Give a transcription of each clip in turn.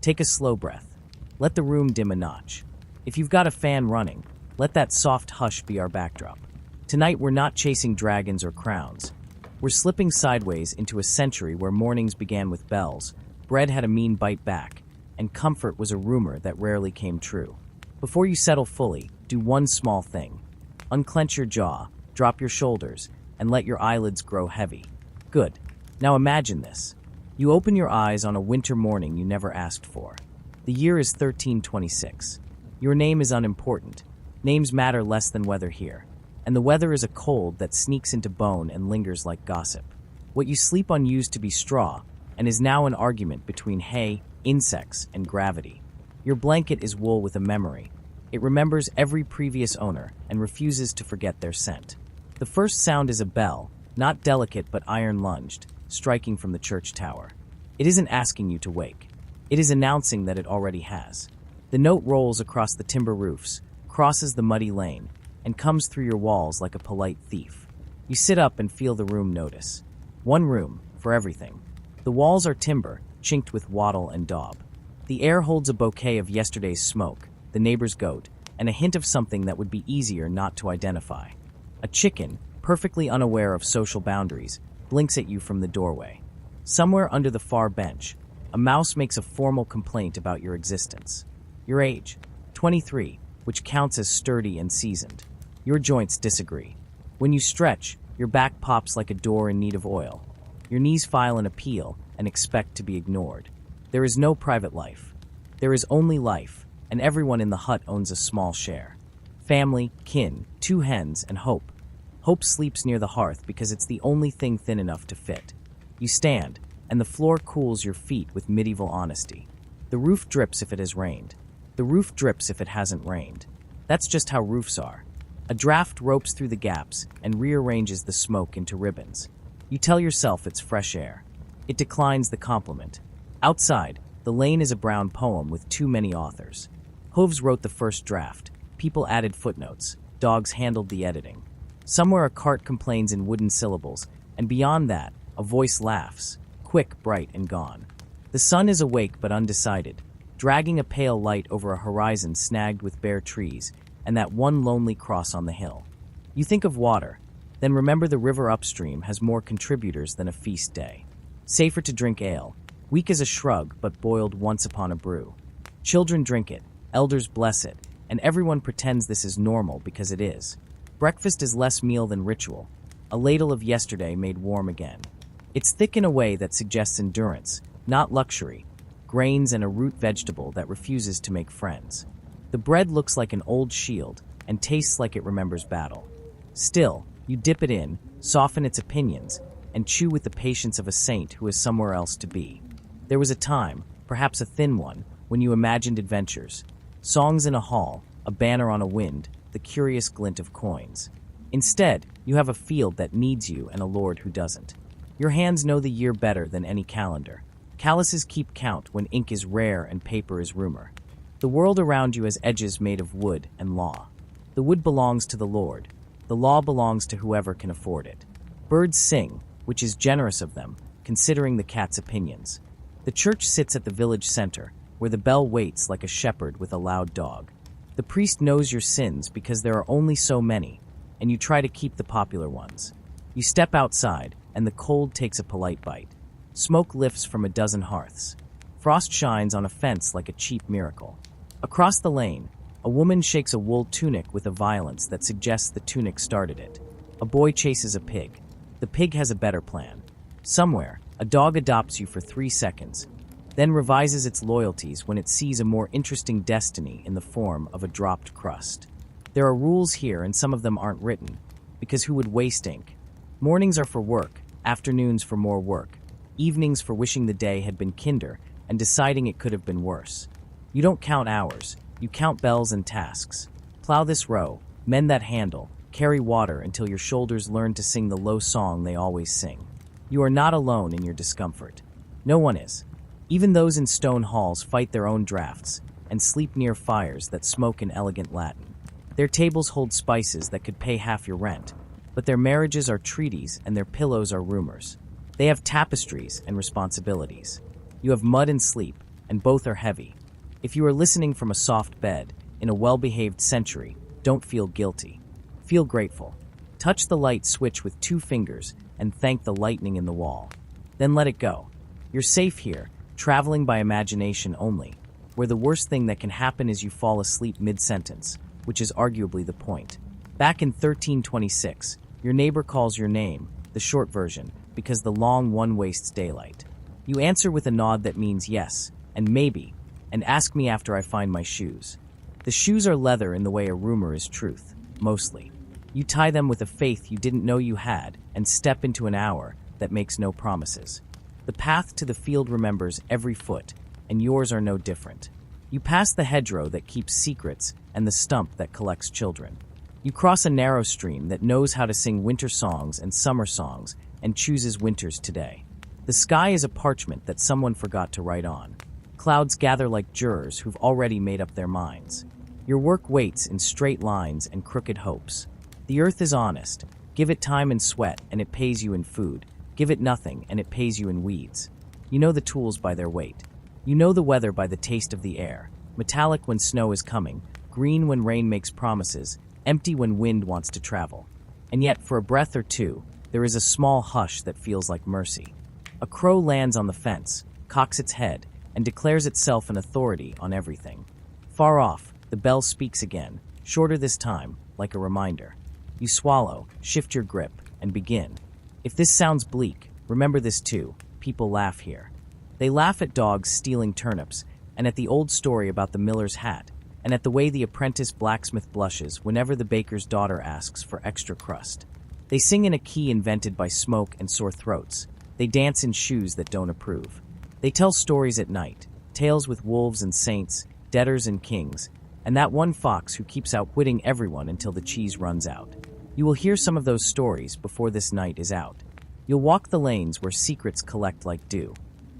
Take a slow breath. Let the room dim a notch. If you've got a fan running, let that soft hush be our backdrop. Tonight we're not chasing dragons or crowns. We're slipping sideways into a century where mornings began with bells, bread had a mean bite back, and comfort was a rumor that rarely came true. Before you settle fully, do one small thing. Unclench your jaw, drop your shoulders, and let your eyelids grow heavy. Good. Now imagine this. You open your eyes on a winter morning you never asked for. The year is 1326. Your name is unimportant. Names matter less than weather here. And the weather is a cold that sneaks into bone and lingers like gossip. What you sleep on used to be straw, and is now an argument between hay, insects, and gravity. Your blanket is wool with a memory. It remembers every previous owner and refuses to forget their scent. The first sound is a bell, not delicate but iron-lunged, striking from the church tower. It isn't asking you to wake. It is announcing that it already has. The note rolls across the timber roofs, crosses the muddy lane, and comes through your walls like a polite thief. You sit up and feel the room notice. One room, for everything. The walls are timber, chinked with wattle and daub. The air holds a bouquet of yesterday's smoke, the neighbor's goat, and a hint of something that would be easier not to identify. A chicken, perfectly unaware of social boundaries, blinks at you from the doorway. Somewhere under the far bench, a mouse makes a formal complaint about your existence. Your age, 23, which counts as sturdy and seasoned. Your joints disagree. When you stretch, your back pops like a door in need of oil. Your knees file an appeal and expect to be ignored. There is no private life. There is only life, and everyone in the hut owns a small share. Family, kin, 2 hens, and Hope. Hope sleeps near the hearth because it's the only thing thin enough to fit. You stand, and the floor cools your feet with medieval honesty. The roof drips if it has rained. The roof drips if it hasn't rained. That's just how roofs are. A draft ropes through the gaps and rearranges the smoke into ribbons. You tell yourself it's fresh air. It declines the compliment. Outside, the lane is a brown poem with too many authors. Hooves wrote the first draft. People added footnotes. Dogs handled the editing. Somewhere a cart complains in wooden syllables, and beyond that, a voice laughs, quick, bright, and gone. The sun is awake but undecided, dragging a pale light over a horizon snagged with bare trees, and that one lonely cross on the hill. You think of water, then remember the river upstream has more contributors than a feast day. Safer to drink ale, weak as a shrug but boiled once upon a brew. Children drink it, elders bless it, and everyone pretends this is normal because it is. Breakfast is less meal than ritual, a ladle of yesterday made warm again. It's thick in a way that suggests endurance, not luxury, grains and a root vegetable that refuses to make friends. The bread looks like an old shield and tastes like it remembers battle. Still, you dip it in, soften its opinions, and chew with the patience of a saint who has somewhere else to be. There was a time, perhaps a thin one, when you imagined adventures. Songs in a hall, a banner on a wind, the curious glint of coins. Instead, you have a field that needs you and a lord who doesn't. Your hands know the year better than any calendar. Calluses keep count when ink is rare and paper is rumor. The world around you has edges made of wood and law. The wood belongs to the Lord. The law belongs to whoever can afford it. Birds sing, which is generous of them, considering the cat's opinions. The church sits at the village center, where the bell waits like a shepherd with a loud dog. The priest knows your sins because there are only so many, and you try to keep the popular ones. You step outside, and the cold takes a polite bite. Smoke lifts from a dozen hearths. Frost shines on a fence like a cheap miracle. Across the lane, a woman shakes a wool tunic with a violence that suggests the tunic started it. A boy chases a pig. The pig has a better plan. Somewhere, a dog adopts you for 3 seconds, then revises its loyalties when it sees a more interesting destiny in the form of a dropped crust. There are rules here, and some of them aren't written, because who would waste ink? Mornings are for work, afternoons for more work, evenings for wishing the day had been kinder and deciding it could have been worse. You don't count hours, you count bells and tasks. Plow this row, mend that handle, carry water until your shoulders learn to sing the low song they always sing. You are not alone in your discomfort. No one is. Even those in stone halls fight their own drafts and sleep near fires that smoke in elegant Latin. Their tables hold spices that could pay half your rent, but their marriages are treaties and their pillows are rumors. They have tapestries and responsibilities. You have mud and sleep, and both are heavy. If you are listening from a soft bed, in a well-behaved century, don't feel guilty. Feel grateful. Touch the light switch with 2 fingers and thank the lightning in the wall. Then let it go. You're safe here, traveling by imagination only, where the worst thing that can happen is you fall asleep mid-sentence, which is arguably the point. Back in 1326, your neighbor calls your name, the short version, because the long one wastes daylight. You answer with a nod that means yes, and maybe, and ask me after I find my shoes. The shoes are leather in the way a rumor is truth, mostly. You tie them with a faith you didn't know you had and step into an hour that makes no promises. The path to the field remembers every foot, and yours are no different. You pass the hedgerow that keeps secrets and the stump that collects children. You cross a narrow stream that knows how to sing winter songs and summer songs and chooses winters today. The sky is a parchment that someone forgot to write on. Clouds gather like jurors who've already made up their minds. Your work waits in straight lines and crooked hopes. The earth is honest. Give it time and sweat, and it pays you in food. Give it nothing, and it pays you in weeds. You know the tools by their weight. You know the weather by the taste of the air. Metallic when snow is coming, green when rain makes promises, empty when wind wants to travel. And yet, for a breath or two, there is a small hush that feels like mercy. A crow lands on the fence, cocks its head, and declares itself an authority on everything. Far off, the bell speaks again, shorter this time, like a reminder. You swallow, shift your grip, and begin. If this sounds bleak, remember this too. People laugh here. They laugh at dogs stealing turnips, and at the old story about the miller's hat, and at the way the apprentice blacksmith blushes whenever the baker's daughter asks for extra crust. They sing in a key invented by smoke and sore throats. They dance in shoes that don't approve. They tell stories at night, tales with wolves and saints, debtors and kings, and that one fox who keeps outwitting everyone until the cheese runs out. You will hear some of those stories before this night is out. You'll walk the lanes where secrets collect like dew.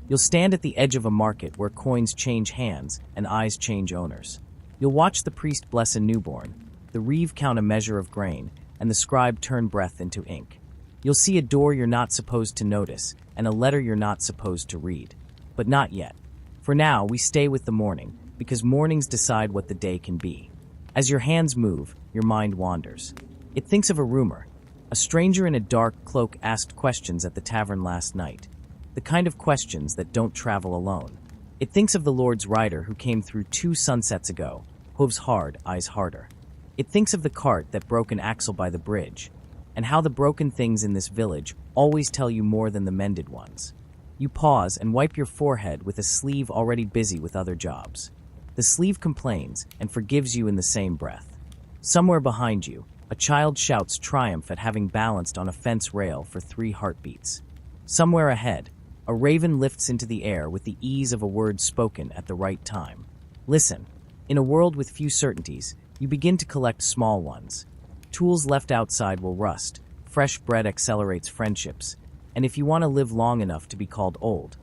You'll stand at the edge of a market where coins change hands and eyes change owners. You'll watch the priest bless a newborn, the reeve count a measure of grain, and the scribe turn breath into ink. You'll see a door you're not supposed to notice and a letter you're not supposed to read. But not yet. For now, we stay with the morning, because mornings decide what the day can be. As your hands move, your mind wanders. It thinks of a rumor. A stranger in a dark cloak asked questions at the tavern last night. The kind of questions that don't travel alone. It thinks of the Lord's rider who came through 2 sunsets ago, hooves hard, eyes harder. It thinks of the cart that broke an axle by the bridge, and how the broken things in this village always tell you more than the mended ones. You pause and wipe your forehead with a sleeve already busy with other jobs. The sleeve complains and forgives you in the same breath. Somewhere behind you, a child shouts triumph at having balanced on a fence rail for 3 heartbeats. Somewhere ahead, a raven lifts into the air with the ease of a word spoken at the right time. Listen, in a world with few certainties, you begin to collect small ones. Tools left outside will rust, fresh bread accelerates friendships, and if you want to live long enough to be called old,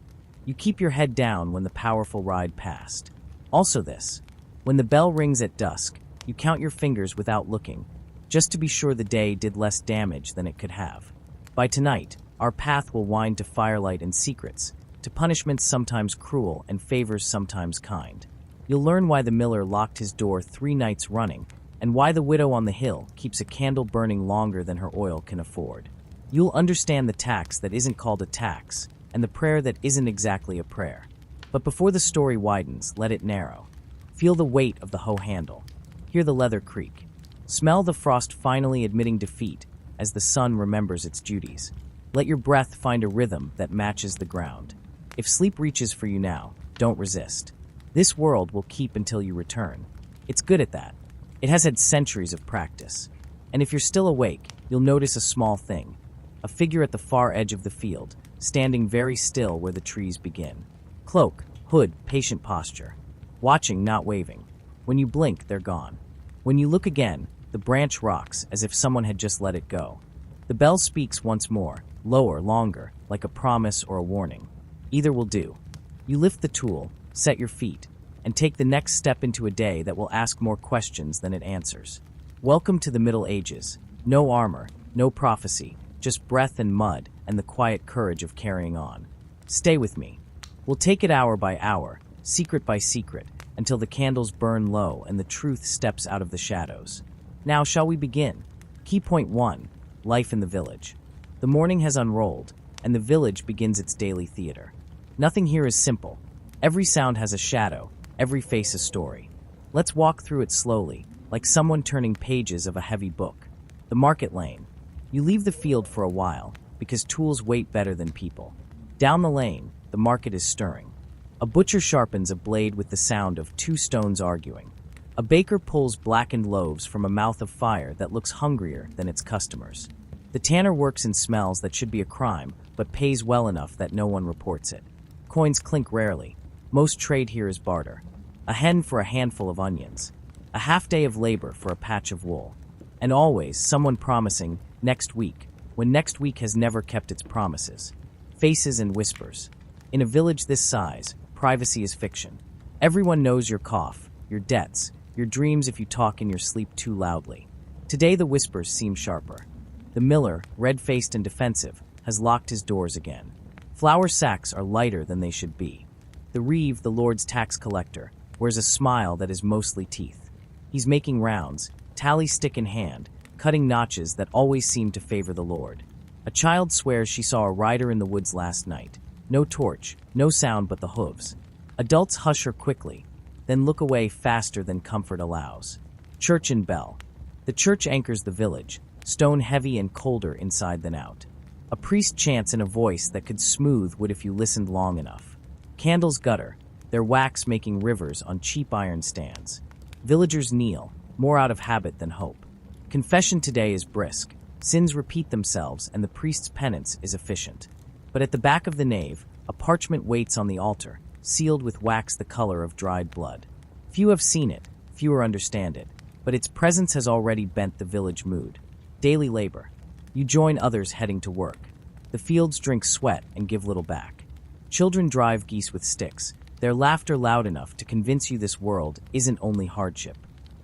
you keep your head down when the powerful ride passed. Also this, when the bell rings at dusk, you count your fingers without looking, just to be sure the day did less damage than it could have. By tonight, our path will wind to firelight and secrets, to punishments sometimes cruel and favors sometimes kind. You'll learn why the miller locked his door 3 nights running, and why the widow on the hill keeps a candle burning longer than her oil can afford. You'll understand the tax that isn't called a tax, and the prayer that isn't exactly a prayer. But before the story widens, let it narrow. Feel the weight of the hoe handle. Hear the leather creak. Smell the frost finally admitting defeat as the sun remembers its duties. Let your breath find a rhythm that matches the ground. If sleep reaches for you now, don't resist. This world will keep until you return. It's good at that. It has had centuries of practice. And if you're still awake, you'll notice a small thing. A figure at the far edge of the field, standing very still where the trees begin. Cloak, hood, patient posture. Watching, not waving. When you blink, they're gone. When you look again, the branch rocks as if someone had just let it go. The bell speaks once more, lower, longer, like a promise or a warning. Either will do. You lift the tool, set your feet, and take the next step into a day that will ask more questions than it answers. Welcome to the Middle Ages. No armor, no prophecy, just breath and mud and the quiet courage of carrying on. Stay with me. We'll take it hour by hour, secret by secret, until the candles burn low and the truth steps out of the shadows. Now, shall we begin? Key point 1. Life in the village. The morning has unrolled, and the village begins its daily theater. Nothing here is simple. Every sound has a shadow, every face a story. Let's walk through it slowly, like someone turning pages of a heavy book. The market lane. You leave the field for a while, because tools wait better than people. Down the lane, the market is stirring. A butcher sharpens a blade with the sound of two stones arguing. A baker pulls blackened loaves from a mouth of fire that looks hungrier than its customers. The tanner works in smells that should be a crime, but pays well enough that no one reports it. Coins clink rarely. Most trade here is barter. A hen for a handful of onions. A half day of labor for a patch of wool. And always someone promising next week, when next week has never kept its promises. Faces and whispers. In a village this size, privacy is fiction. Everyone knows your cough, your debts, your dreams if you talk in your sleep too loudly. Today the whispers seem sharper. The miller, red-faced and defensive, has locked his doors again. Flour sacks are lighter than they should be. The reeve, the Lord's tax collector, wears a smile that is mostly teeth. He's making rounds, tally stick in hand, cutting notches that always seem to favor the Lord. A child swears she saw a rider in the woods last night. No torch, no sound but the hooves. Adults hush her quickly, then look away faster than comfort allows. Church and bell. The church anchors the village, stone heavy and colder inside than out. A priest chants in a voice that could smooth wood if you listened long enough. Candles gutter, their wax making rivers on cheap iron stands. Villagers kneel, more out of habit than hope. Confession today is brisk. Sins repeat themselves and the priest's penance is efficient. But at the back of the nave, a parchment waits on the altar, sealed with wax the color of dried blood. Few have seen it, fewer understand it, but its presence has already bent the village mood. Daily labor. You join others heading to work. The fields drink sweat and give little back. Children drive geese with sticks, their laughter loud enough to convince you this world isn't only hardship.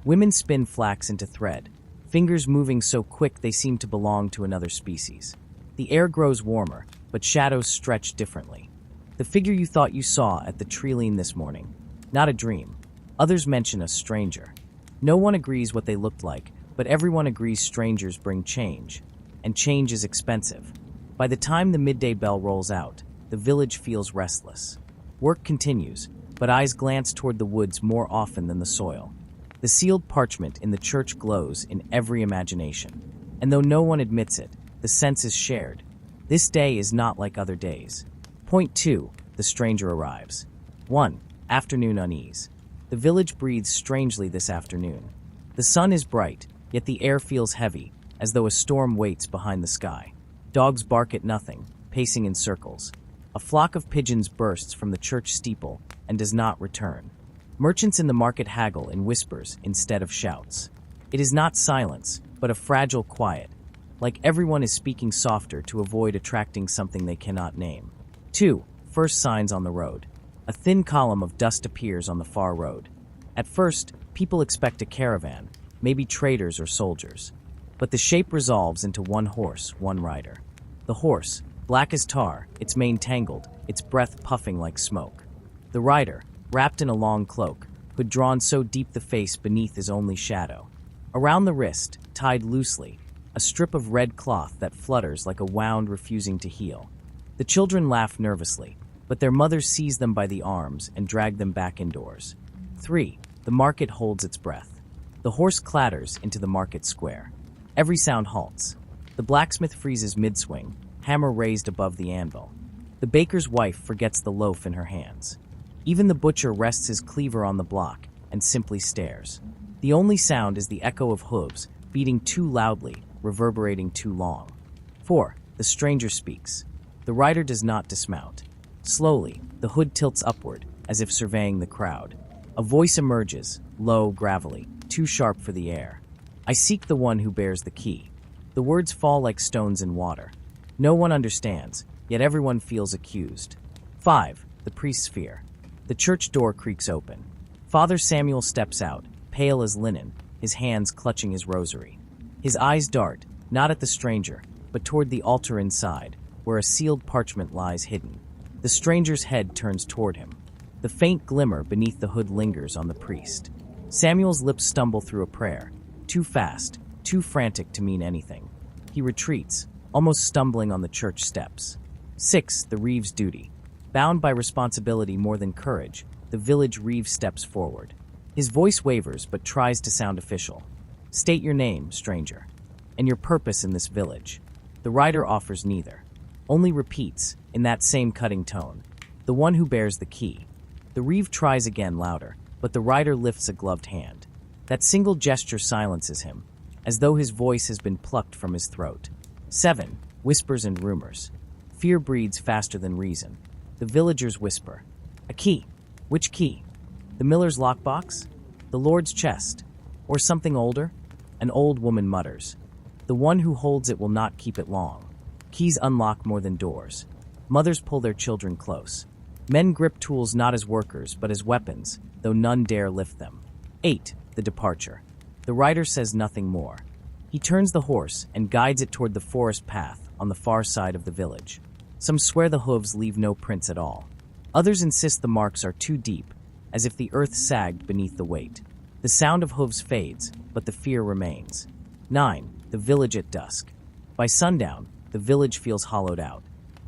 Women spin flax into thread, fingers moving so quick they seem to belong to another species. The air grows warmer, but shadows stretch differently. The figure you thought you saw at the Treeline this morning. Not a dream. Others mention a stranger. No one agrees what they looked like, but everyone agrees strangers bring change. And change is expensive. By the time the midday bell rolls out, the village feels restless. Work continues, but eyes glance toward the woods more often than the soil. The sealed parchment in the church glows in every imagination. And though no one admits it, the sense is shared. This day is not like other days. Point 2. The stranger arrives. 1. Afternoon unease. The village breathes strangely this afternoon. The sun is bright, yet the air feels heavy, as though a storm waits behind the sky. Dogs bark at nothing, pacing in circles. A flock of pigeons bursts from the church steeple and does not return. Merchants in the market haggle in whispers instead of shouts. It is not silence, but a fragile quiet, like everyone is speaking softer to avoid attracting something they cannot name. 2. First signs on the road. A thin column of dust appears on the far road. At first, people expect a caravan, maybe traders or soldiers. But the shape resolves into one horse, one rider. The horse, black as tar, its mane tangled, its breath puffing like smoke. The rider, wrapped in a long cloak, hood drawn so deep the face beneath is only shadow. Around the wrist, tied loosely, a strip of red cloth that flutters like a wound refusing to heal. The children laugh nervously, but their mother seize them by the arms and drag them back indoors. 3. The market holds its breath. The horse clatters into the market square. Every sound halts. The blacksmith freezes mid-swing, hammer raised above the anvil. The baker's wife forgets the loaf in her hands. Even the butcher rests his cleaver on the block and simply stares. The only sound is the echo of hooves, beating too loudly, reverberating too long. 4. The stranger speaks. The rider does not dismount. Slowly, the hood tilts upward, as if surveying the crowd. A voice emerges, low, gravelly, too sharp for the air. I seek the one who bears the key. The words fall like stones in water. No one understands, yet everyone feels accused. 5. The priest's fear. The church door creaks open. Father Samuel steps out, pale as linen, his hands clutching his rosary. His eyes dart, not at the stranger, but toward the altar inside, where a sealed parchment lies hidden. The stranger's head turns toward him. The faint glimmer beneath the hood lingers on the priest. Samuel's lips stumble through a prayer, too fast, too frantic to mean anything. He retreats, almost stumbling on the church steps. 6. The Reeves' duty. Bound by responsibility more than courage, the village Reeves steps forward. His voice wavers but tries to sound official. State your name, stranger, and your purpose in this village. The rider offers neither. Only repeats, in that same cutting tone, the one who bears the key. The Reeve tries again louder, but the rider lifts a gloved hand. That single gesture silences him, as though his voice has been plucked from his throat. 7. Whispers and rumors. Fear breeds faster than reason. The villagers whisper. A key. Which key? The miller's lockbox? The lord's chest? Or something older? An old woman mutters. The one who holds it will not keep it long. Keys unlock more than doors. Mothers pull their children close. Men grip tools not as workers, but as weapons, though none dare lift them. 8. The departure. The rider says nothing more. He turns the horse and guides it toward the forest path on the far side of the village. Some swear the hooves leave no prints at all. Others insist the marks are too deep, as if the earth sagged beneath the weight. The sound of hooves fades, but the fear remains. 9. The village at dusk. By sundown, the village feels hollowed out.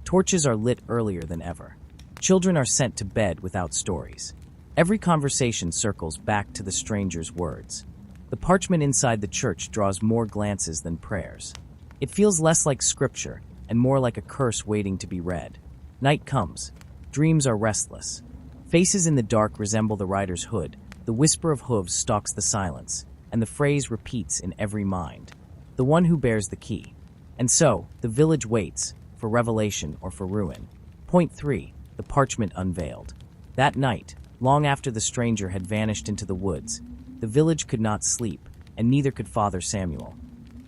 Torches are lit earlier than ever. Children are sent to bed without stories. Every conversation circles back to the stranger's words. The parchment inside the church draws more glances than prayers. It feels less like scripture and more like a curse waiting to be read. Night comes. Dreams are restless. Faces in the dark resemble the rider's hood. The whisper of hooves stalks the silence, and the phrase repeats in every mind. The one who bears the key. And so, the village waits, for revelation or for ruin. Point 3. The parchment unveiled. That night, long after the stranger had vanished into the woods, the village could not sleep, and neither could Father Samuel.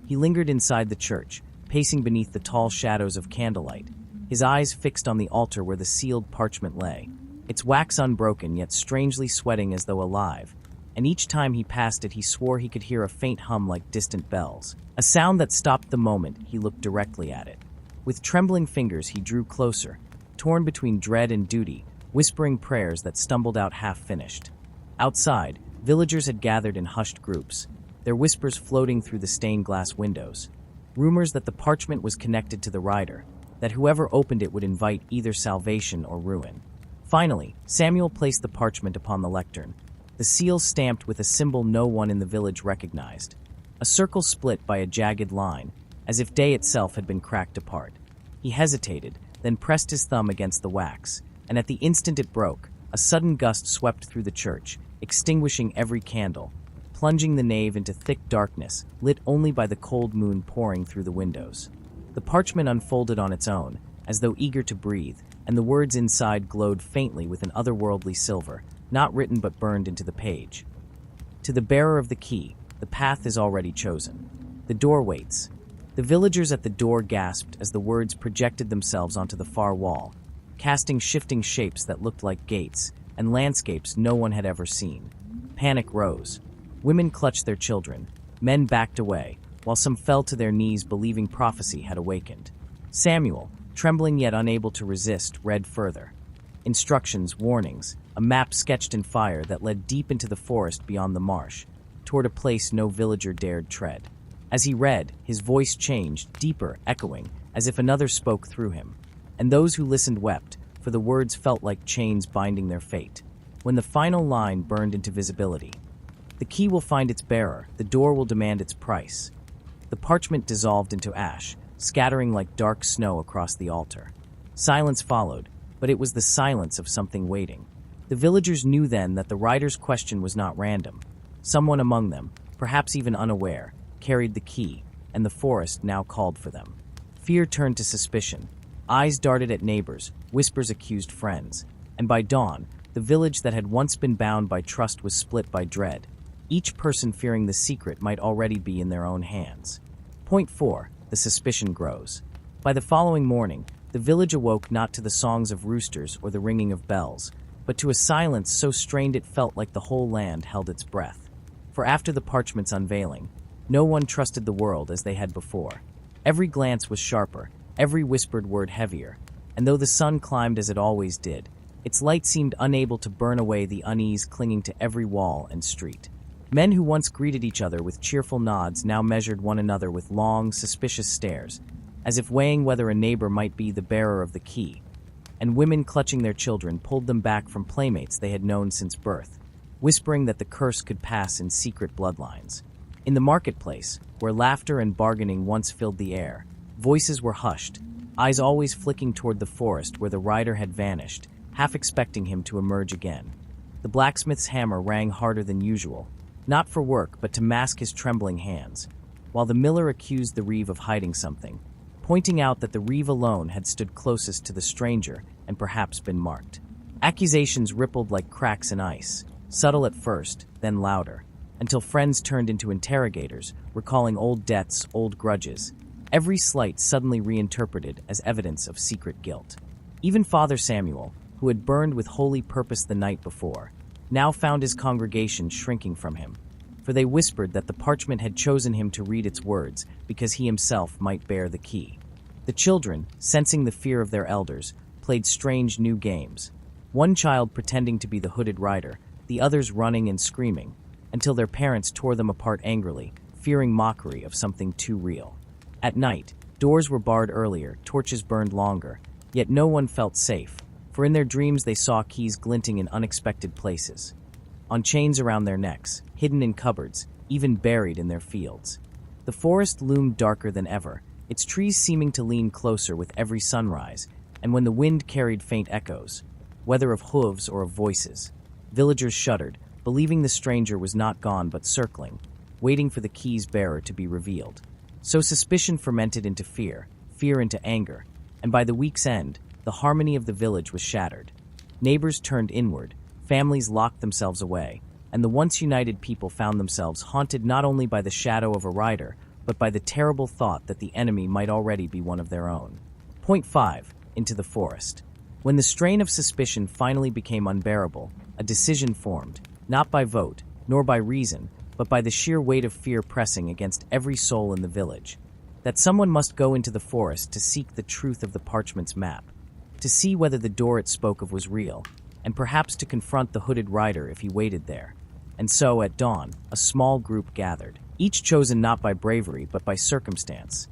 He lingered inside the church, pacing beneath the tall shadows of candlelight, his eyes fixed on the altar where the sealed parchment lay, its wax unbroken yet strangely sweating as though alive, and each time he passed it he swore he could hear a faint hum like distant bells, a sound that stopped the moment he looked directly at it. With trembling fingers he drew closer, torn between dread and duty, whispering prayers that stumbled out half-finished. Outside, villagers had gathered in hushed groups, their whispers floating through the stained glass windows. Rumors that the parchment was connected to the rider, that whoever opened it would invite either salvation or ruin. Finally, Samuel placed the parchment upon the lectern, the seal stamped with a symbol no one in the village recognized. A circle split by a jagged line, as if day itself had been cracked apart. He hesitated, then pressed his thumb against the wax, and at the instant it broke, a sudden gust swept through the church, extinguishing every candle, plunging the nave into thick darkness, lit only by the cold moon pouring through the windows. The parchment unfolded on its own, as though eager to breathe, and the words inside glowed faintly with an otherworldly silver, not written but burned into the page. To the bearer of the key, the path is already chosen. The door waits. The villagers at the door gasped as the words projected themselves onto the far wall, casting shifting shapes that looked like gates, and landscapes no one had ever seen. Panic rose. Women clutched their children. Men backed away, while some fell to their knees believing prophecy had awakened. Samuel, trembling yet unable to resist, read further. Instructions, warnings, a map sketched in fire that led deep into the forest beyond the marsh, toward a place no villager dared tread. As he read, his voice changed, deeper, echoing, as if another spoke through him. And those who listened wept, for the words felt like chains binding their fate. When the final line burned into visibility, the key will find its bearer, the door will demand its price. The parchment dissolved into ash, scattering like dark snow across the altar. Silence followed, but it was the silence of something waiting. The villagers knew then that the rider's question was not random. Someone among them, perhaps even unaware, carried the key, and the forest now called for them. Fear turned to suspicion. Eyes darted at neighbors, whispers accused friends. And by dawn, the village that had once been bound by trust was split by dread. Each person fearing the secret might already be in their own hands. Point 4. The suspicion grows. By the following morning, the village awoke not to the songs of roosters or the ringing of bells, but to a silence so strained it felt like the whole land held its breath. For after the parchment's unveiling, no one trusted the world as they had before. Every glance was sharper, every whispered word heavier, and though the sun climbed as it always did, Its light seemed unable to burn away the unease clinging to every wall and street. Men who once greeted each other with cheerful nods now measured one another with long, suspicious stares, as if weighing whether a neighbor might be the bearer of the key. And women clutching their children pulled them back from playmates they had known since birth, whispering that the curse could pass in secret bloodlines. In the marketplace, where laughter and bargaining once filled the air, voices were hushed, eyes always flicking toward the forest where the rider had vanished, half expecting him to emerge again. The blacksmith's hammer rang harder than usual, not for work but to mask his trembling hands, while the miller accused the reeve of hiding something, pointing out that the reeve alone had stood closest to the stranger and perhaps been marked. Accusations rippled like cracks in ice, subtle at first, then louder, until friends turned into interrogators, recalling old debts, old grudges, every slight suddenly reinterpreted as evidence of secret guilt. Even Father Samuel, who had burned with holy purpose the night before, now found his congregation shrinking from him, for they whispered that the parchment had chosen him to read its words because he himself might bear the key. The children, sensing the fear of their elders, played strange new games, one child pretending to be the hooded rider, the others running and screaming, until their parents tore them apart angrily, fearing mockery of something too real. At night, doors were barred earlier, torches burned longer, yet no one felt safe, for in their dreams they saw keys glinting in unexpected places, on chains around their necks, hidden in cupboards, even buried in their fields. The forest loomed darker than ever, its trees seeming to lean closer with every sunrise, and when the wind carried faint echoes, whether of hooves or of voices, villagers shuddered, believing the stranger was not gone but circling, waiting for the key's bearer to be revealed. So suspicion fermented into fear, fear into anger, and by the week's end, the harmony of the village was shattered. Neighbors turned inward, families locked themselves away, and the once united people found themselves haunted not only by the shadow of a rider, but by the terrible thought that the enemy might already be one of their own. Point 5. Into the forest. When the strain of suspicion finally became unbearable, a decision formed, not by vote, nor by reason, but by the sheer weight of fear pressing against every soul in the village, that someone must go into the forest to seek the truth of the parchment's map, to see whether the door it spoke of was real, and perhaps to confront the hooded rider if he waited there. And so, at dawn, a small group gathered, each chosen not by bravery but by circumstance.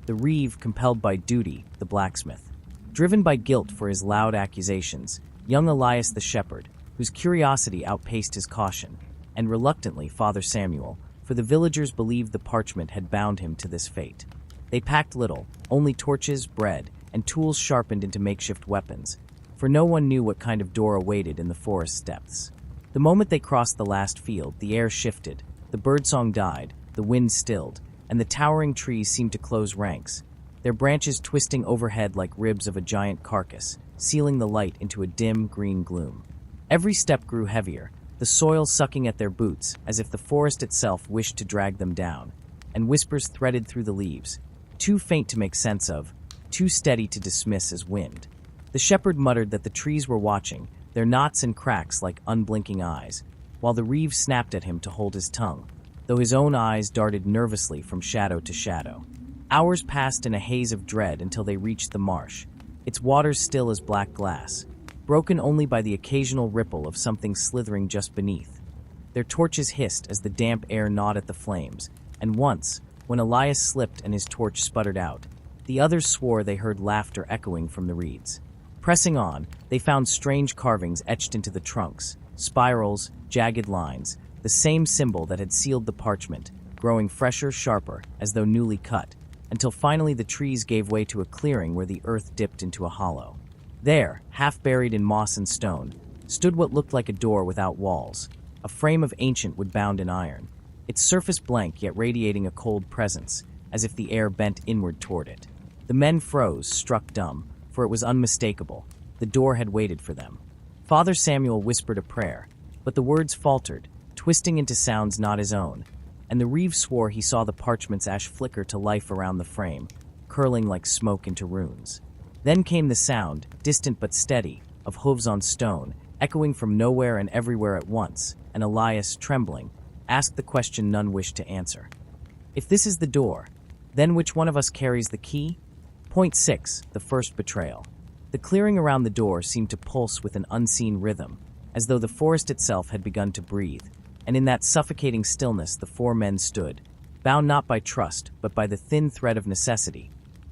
The reeve compelled by duty, the blacksmith. Driven by guilt for his loud accusations, young Elias the shepherd, whose curiosity outpaced his caution, and reluctantly Father Samuel, for the villagers believed the parchment had bound him to this fate. They packed little, only torches, bread, and tools sharpened into makeshift weapons, for no one knew what kind of door awaited in the forest's depths. The moment they crossed the last field, the air shifted, the birdsong died, the wind stilled, and the towering trees seemed to close ranks, their branches twisting overhead like ribs of a giant carcass, sealing the light into a dim, green gloom. Every step grew heavier, the soil sucking at their boots as if the forest itself wished to drag them down, and whispers threaded through the leaves, too faint to make sense of, too steady to dismiss as wind. The shepherd muttered that the trees were watching, their knots and cracks like unblinking eyes, while the reeve snapped at him to hold his tongue, though his own eyes darted nervously from shadow to shadow. Hours passed in a haze of dread until they reached the marsh, its waters still as black glass, broken only by the occasional ripple of something slithering just beneath. Their torches hissed as the damp air gnawed at the flames, and once, when Elias slipped and his torch sputtered out, the others swore they heard laughter echoing from the reeds. Pressing on, they found strange carvings etched into the trunks, spirals, jagged lines, the same symbol that had sealed the parchment, growing fresher, sharper, as though newly cut, until finally the trees gave way to a clearing where the earth dipped into a hollow. There, half buried in moss and stone, stood what looked like a door without walls, a frame of ancient wood bound in iron, its surface blank yet radiating a cold presence, as if the air bent inward toward it. The men froze, struck dumb, for it was unmistakable. The door had waited for them. Father Samuel whispered a prayer, but the words faltered, twisting into sounds not his own, and the reeve swore he saw the parchment's ash flicker to life around the frame, curling like smoke into runes. Then came the sound, distant but steady, of hooves on stone, echoing from nowhere and everywhere at once, and Elias, trembling, asked the question none wished to answer. If this is the door, then which one of us carries the key? Point 6. The first betrayal. The clearing around the door seemed to pulse with an unseen rhythm, as though the forest itself had begun to breathe, and in that suffocating stillness the four men stood, bound not by trust, but by the thin thread of necessity,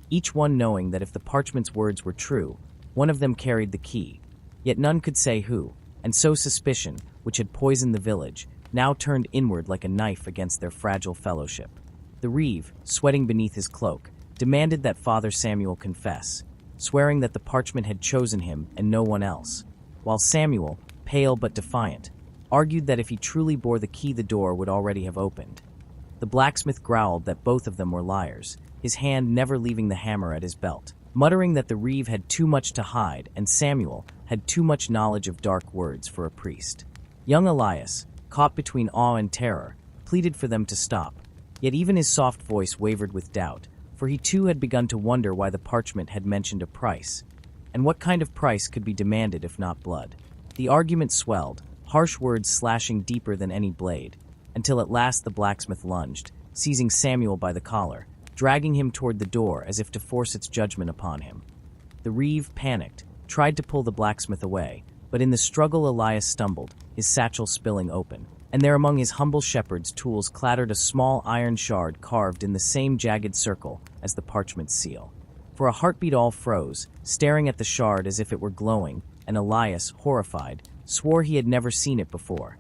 each one knowing that if the parchment's words were true, one of them carried the key, yet none could say who, and so suspicion, which had poisoned the village, now turned inward like a knife against their fragile fellowship. The reeve, sweating beneath his cloak, demanded that Father Samuel confess, swearing that the parchment had chosen him and no one else, while Samuel, pale but defiant, argued that if he truly bore the key the door would already have opened. The blacksmith growled that both of them were liars, his hand never leaving the hammer at his belt, muttering that the reeve had too much to hide and Samuel had too much knowledge of dark words for a priest. Young Elias, caught between awe and terror, pleaded for them to stop, yet even his soft voice wavered with doubt, for he too had begun to wonder why the parchment had mentioned a price, and what kind of price could be demanded if not blood. The argument swelled, harsh words slashing deeper than any blade, until at last the blacksmith lunged, seizing Samuel by the collar, dragging him toward the door as if to force its judgment upon him. The reeve, panicked, tried to pull the blacksmith away, but in the struggle Elias stumbled, his satchel spilling open, and there among his humble shepherd's tools clattered a small iron shard carved in the same jagged circle as the parchment's seal. For a heartbeat all froze, staring at the shard as if it were glowing, and Elias, horrified, swore he had never seen it before,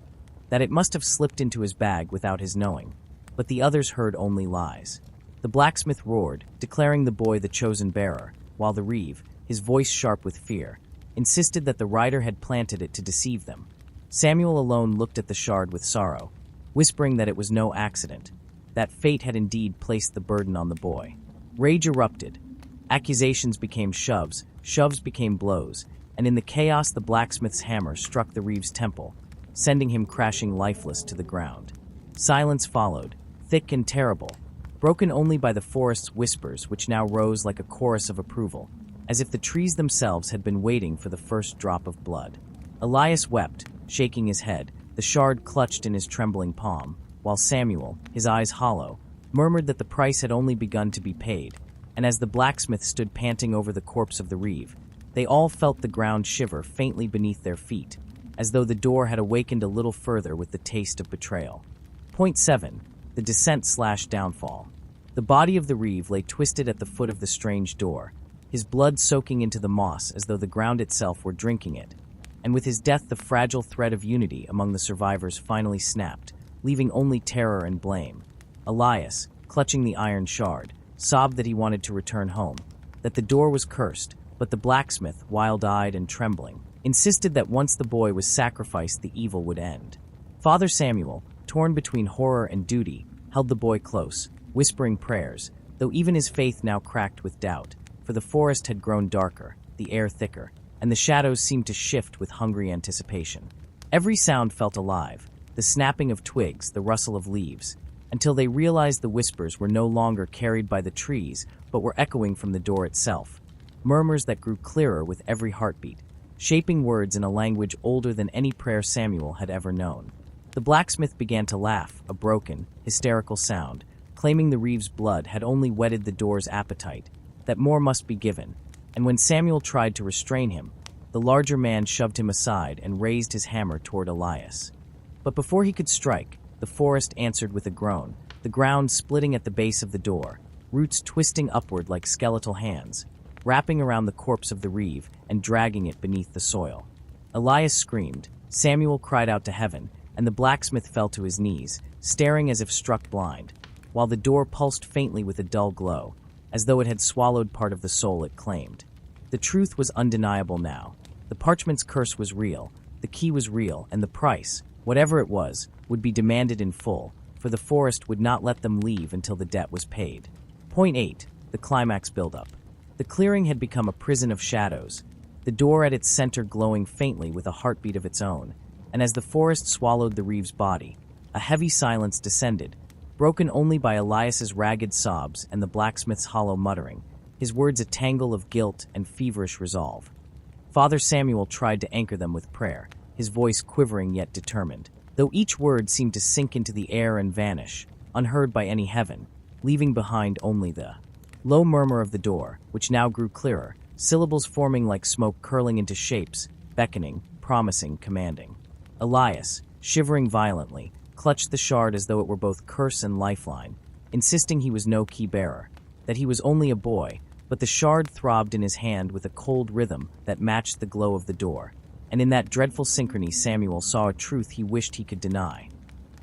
that it must have slipped into his bag without his knowing. But the others heard only lies. The blacksmith roared, declaring the boy the chosen bearer, while the reeve, his voice sharp with fear, insisted that the rider had planted it to deceive them. Samuel alone looked at the shard with sorrow, whispering that it was no accident, that fate had indeed placed the burden on the boy. Rage erupted. Accusations became shoves, shoves became blows, and in the chaos the blacksmith's hammer struck the reeve's temple, sending him crashing lifeless to the ground. Silence followed, thick and terrible, broken only by the forest's whispers which now rose like a chorus of approval, as if the trees themselves had been waiting for the first drop of blood. Elias wept, shaking his head, the shard clutched in his trembling palm, while Samuel, his eyes hollow, murmured that the price had only begun to be paid, and as the blacksmith stood panting over the corpse of the reeve, they all felt the ground shiver faintly beneath their feet, as though the door had awakened a little further with the taste of betrayal. Point 7. The descent/downfall. The body of the reeve lay twisted at the foot of the strange door, his blood soaking into the moss as though the ground itself were drinking it, and with his death the fragile thread of unity among the survivors finally snapped, leaving only terror and blame. Elias, clutching the iron shard, sobbed that he wanted to return home, that the door was cursed, but the blacksmith, wild-eyed and trembling, insisted that once the boy was sacrificed the evil would end. Father Samuel, torn between horror and duty, held the boy close, whispering prayers, though even his faith now cracked with doubt, for the forest had grown darker, the air thicker, and the shadows seemed to shift with hungry anticipation. Every sound felt alive, the snapping of twigs, the rustle of leaves, until they realized the whispers were no longer carried by the trees, but were echoing from the door itself, murmurs that grew clearer with every heartbeat, shaping words in a language older than any prayer Samuel had ever known. The blacksmith began to laugh, a broken, hysterical sound, claiming the reeve's blood had only whetted the door's appetite, that more must be given, and when Samuel tried to restrain him, the larger man shoved him aside and raised his hammer toward Elias. But before he could strike, the forest answered with a groan, the ground splitting at the base of the door, roots twisting upward like skeletal hands, wrapping around the corpse of the reeve and dragging it beneath the soil. Elias screamed, Samuel cried out to heaven, and the blacksmith fell to his knees, staring as if struck blind, while the door pulsed faintly with a dull glow, as though it had swallowed part of the soul it claimed. The truth was undeniable now. The parchment's curse was real, the key was real, and the price, whatever it was, would be demanded in full, for the forest would not let them leave until the debt was paid. Point 8. The climax buildup. The clearing had become a prison of shadows, the door at its center glowing faintly with a heartbeat of its own, and as the forest swallowed the reeve's body, a heavy silence descended, broken only by Elias's ragged sobs and the blacksmith's hollow muttering, his words a tangle of guilt and feverish resolve. Father Samuel tried to anchor them with prayer, his voice quivering yet determined, though each word seemed to sink into the air and vanish, unheard by any heaven, leaving behind only the low murmur of the door, which now grew clearer, syllables forming like smoke curling into shapes, beckoning, promising, commanding. Elias, shivering violently, clutched the shard as though it were both curse and lifeline, insisting he was no key-bearer, that he was only a boy, but the shard throbbed in his hand with a cold rhythm that matched the glow of the door, and in that dreadful synchrony Samuel saw a truth he wished he could deny.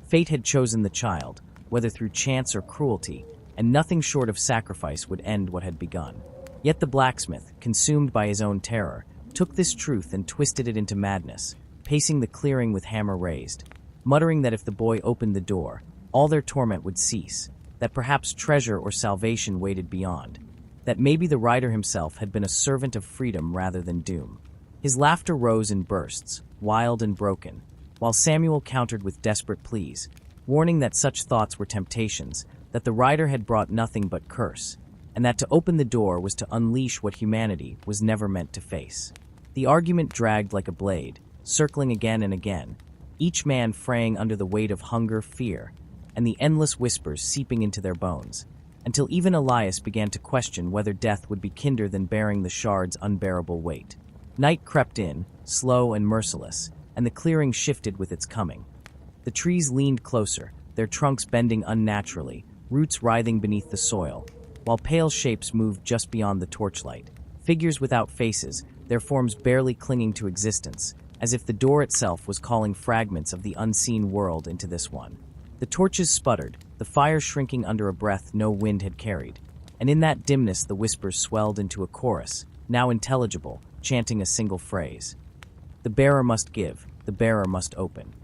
Fate had chosen the child, whether through chance or cruelty, and nothing short of sacrifice would end what had begun. Yet the blacksmith, consumed by his own terror, took this truth and twisted it into madness, pacing the clearing with hammer raised, muttering that if the boy opened the door, all their torment would cease, that perhaps treasure or salvation waited beyond, that maybe the rider himself had been a servant of freedom rather than doom. His laughter rose in bursts, wild and broken, while Samuel countered with desperate pleas, warning that such thoughts were temptations, that the rider had brought nothing but curse, and that to open the door was to unleash what humanity was never meant to face. The argument dragged like a blade, circling again and again, each man fraying under the weight of hunger, fear, and the endless whispers seeping into their bones, until even Elias began to question whether death would be kinder than bearing the shard's unbearable weight. Night crept in, slow and merciless, and the clearing shifted with its coming. The trees leaned closer, their trunks bending unnaturally, roots writhing beneath the soil, while pale shapes moved just beyond the torchlight, figures without faces, their forms barely clinging to existence, as if the door itself was calling fragments of the unseen world into this one. The torches sputtered, the fire shrinking under a breath no wind had carried, and in that dimness the whispers swelled into a chorus, now intelligible, chanting a single phrase. The bearer must give, the bearer must open.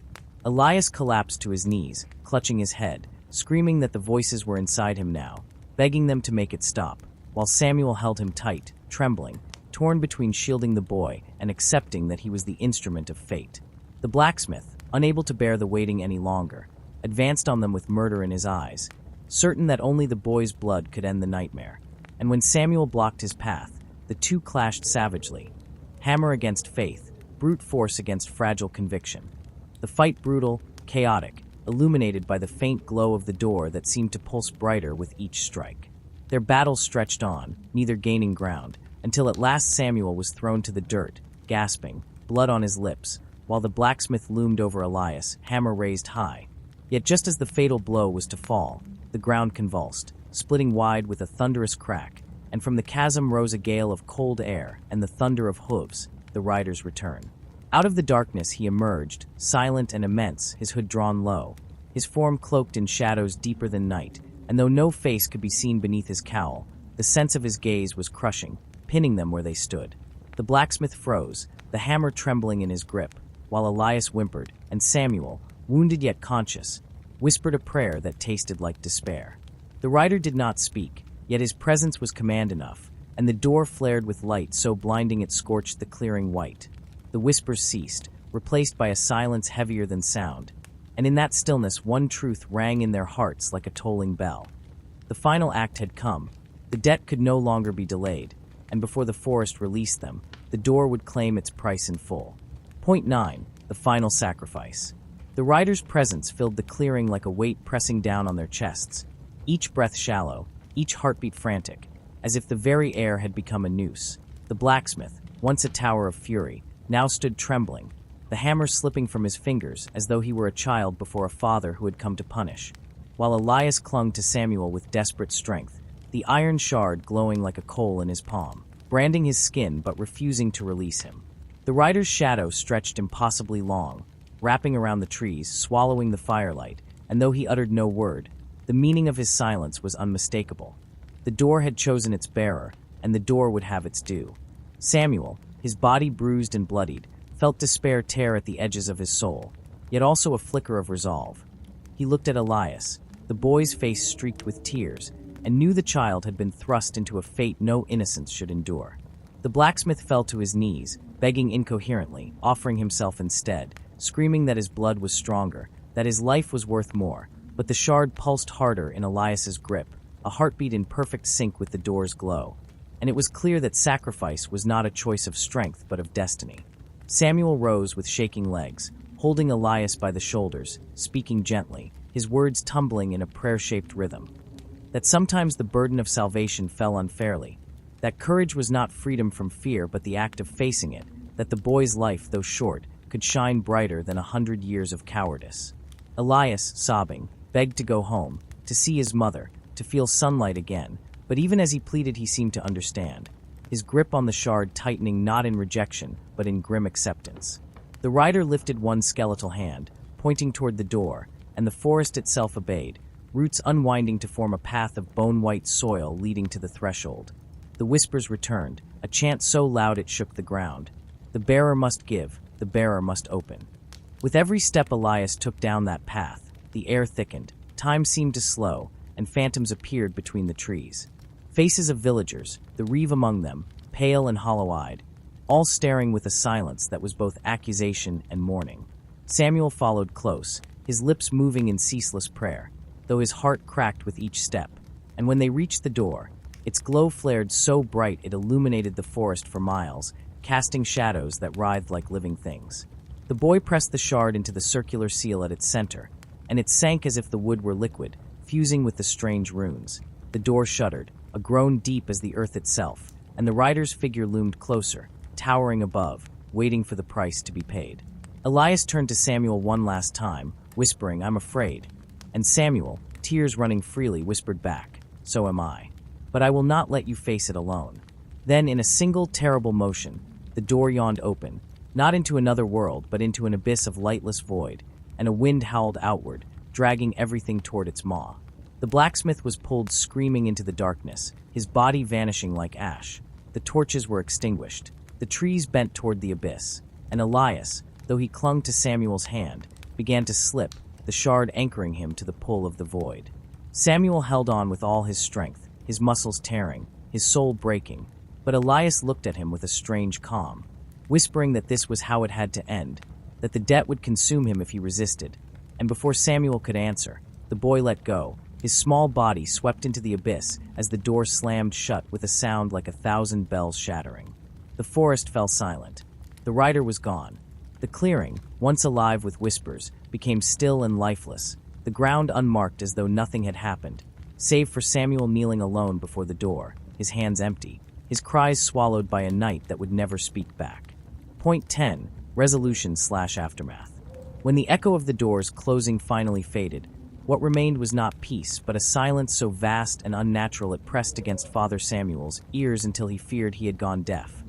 Elias collapsed to his knees, clutching his head, screaming that the voices were inside him now, begging them to make it stop, while Samuel held him tight, trembling, torn between shielding the boy and accepting that he was the instrument of fate. The blacksmith, unable to bear the waiting any longer, advanced on them with murder in his eyes, certain that only the boy's blood could end the nightmare. And when Samuel blocked his path, the two clashed savagely, hammer against faith, brute force against fragile conviction. The fight brutal, chaotic, illuminated by the faint glow of the door that seemed to pulse brighter with each strike. Their battle stretched on, neither gaining ground, until at last Samuel was thrown to the dirt, gasping, blood on his lips, while the blacksmith loomed over Elias, hammer raised high. Yet just as the fatal blow was to fall, the ground convulsed, splitting wide with a thunderous crack, and from the chasm rose a gale of cold air and the thunder of hooves, the rider's return. Out of the darkness he emerged, silent and immense, his hood drawn low, his form cloaked in shadows deeper than night, and though no face could be seen beneath his cowl, the sense of his gaze was crushing, pinning them where they stood. The blacksmith froze, the hammer trembling in his grip, while Elias whimpered, and Samuel, wounded yet conscious, whispered a prayer that tasted like despair. The rider did not speak, yet his presence was command enough, and the door flared with light so blinding it scorched the clearing white. The whispers ceased, replaced by a silence heavier than sound, and in that stillness one truth rang in their hearts like a tolling bell. The final act had come. The debt could no longer be delayed, and before the forest released them, the door would claim its price in full. Point 9. The final sacrifice. The rider's presence filled the clearing like a weight pressing down on their chests, each breath shallow, each heartbeat frantic, as if the very air had become a noose. The blacksmith, once a tower of fury, now stood trembling, the hammer slipping from his fingers as though he were a child before a father who had come to punish, while Elias clung to Samuel with desperate strength, the iron shard glowing like a coal in his palm, branding his skin but refusing to release him. The rider's shadow stretched impossibly long, wrapping around the trees, swallowing the firelight, and though he uttered no word, the meaning of his silence was unmistakable. The door had chosen its bearer, and the door would have its due. Samuel, his body bruised and bloodied, felt despair tear at the edges of his soul, yet also a flicker of resolve. He looked at Elias, the boy's face streaked with tears, and knew the child had been thrust into a fate no innocence should endure. The blacksmith fell to his knees, begging incoherently, offering himself instead, screaming that his blood was stronger, that his life was worth more, but the shard pulsed harder in Elias's grip, a heartbeat in perfect sync with the door's glow, and it was clear that sacrifice was not a choice of strength but of destiny. Samuel rose with shaking legs, holding Elias by the shoulders, speaking gently, his words tumbling in a prayer-shaped rhythm. That sometimes the burden of salvation fell unfairly, That courage was not freedom from fear but the act of facing it, that the boy's life, though short, could shine brighter than 100 years of cowardice. Elias, sobbing, begged to go home, to see his mother, to feel sunlight again, but even as he pleaded he seemed to understand, his grip on the shard tightening not in rejection but in grim acceptance. The rider lifted one skeletal hand, pointing toward the door, and the forest itself obeyed, roots unwinding to form a path of bone-white soil leading to the threshold. The whispers returned, a chant so loud it shook the ground. The bearer must give, the bearer must open. With every step Elias took down that path, the air thickened, time seemed to slow, and phantoms appeared between the trees. Faces of villagers, the reeve among them, pale and hollow-eyed, all staring with a silence that was both accusation and mourning. Samuel followed close, his lips moving in ceaseless prayer, though his heart cracked with each step, and when they reached the door, its glow flared so bright it illuminated the forest for miles, casting shadows that writhed like living things. The boy pressed the shard into the circular seal at its center, and it sank as if the wood were liquid, fusing with the strange runes. The door shuddered, a groan deep as the earth itself, and the rider's figure loomed closer, towering above, waiting for the price to be paid. Elias turned to Samuel one last time, whispering, "I'm afraid." And Samuel, tears running freely, whispered back, "So am I. But I will not let you face it alone." Then, in a single terrible motion, the door yawned open, not into another world, but into an abyss of lightless void, and a wind howled outward, dragging everything toward its maw. The blacksmith was pulled screaming into the darkness, his body vanishing like ash. The torches were extinguished, the trees bent toward the abyss, and Elias, though he clung to Samuel's hand, began to slip, the shard anchoring him to the pull of the void. Samuel held on with all his strength, his muscles tearing, his soul breaking, but Elias looked at him with a strange calm, whispering that this was how it had to end, that the debt would consume him if he resisted. And before Samuel could answer, the boy let go, his small body swept into the abyss as the door slammed shut with a sound like 1,000 bells shattering. The forest fell silent. The rider was gone. The clearing, once alive with whispers, became still and lifeless, the ground unmarked as though nothing had happened, save for Samuel kneeling alone before the door, his hands empty, his cries swallowed by a night that would never speak back. Point 10. Resolution/Aftermath. When the echo of the door's closing finally faded, what remained was not peace, but a silence so vast and unnatural it pressed against Father Samuel's ears until he feared he had gone deaf.